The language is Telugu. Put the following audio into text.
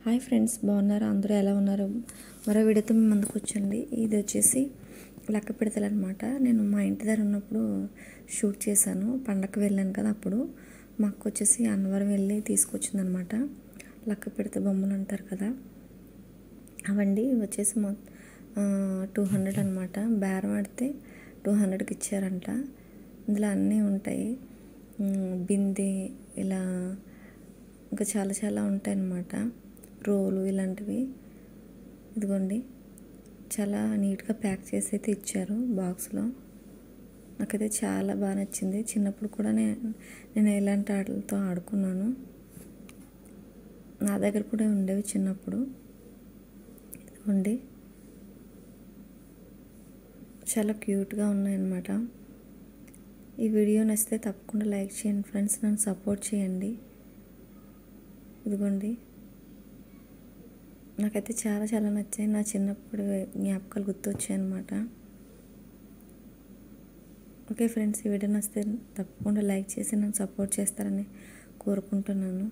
హాయ్ ఫ్రెండ్స్, బాగున్నారా? అందరూ ఎలా ఉన్నారు? మరో వీడియోతో మీ ముందుకు వచ్చండి. ఇది వచ్చేసి లక్క పిడతలు అనమాట. నేను మా ఇంటి దగ్గర ఉన్నప్పుడు షూట్ చేశాను. పండగకి వెళ్ళాను కదా, అప్పుడు మా అక్క వచ్చేసి అన్నవరం వెళ్ళి తీసుకొచ్చిందనమాట. లక్క పిడత బొమ్మలు అంటారు కదా, అవండి. వచ్చేసి 200 అనమాట. బేరం ఆడితే 200కి ఇచ్చారంట. ఇందులో అన్నీ ఉంటాయి, బిందె, ఇలా ఇంకా చాలా చాలా ఉంటాయి అన్నమాట. రోలు ఇలాంటివి. ఇదిగోండి, చాలా నీట్గా ప్యాక్ చేసి అయితే ఇచ్చారు బాక్స్లో. నాకైతే చాలా బాగా నచ్చింది. చిన్నప్పుడు కూడా నేను ఇలాంటి ఆటలతో ఆడుకున్నాను. నా దగ్గర కూడా ఉండేవి చిన్నప్పుడు. ఇదిగోండి, చాలా క్యూట్గా ఉన్నాయన్నమాట. ఈ వీడియో నచ్చితే తప్పకుండా లైక్ చేయండి ఫ్రెండ్స్, నన్ను సపోర్ట్ చేయండి. ఇదిగోండి, నాకైతే చాలా చాలా నచ్చాయి. నా చిన్నప్పుడు జ్ఞాపకాలు గుర్తొచ్చాయి అన్నమాట. ఓకే ఫ్రెండ్స్, ఈ వీడియో నచ్చితే తప్పకుండా లైక్ చేసి నన్ను సపోర్ట్ చేస్తారని కోరుకుంటున్నాను.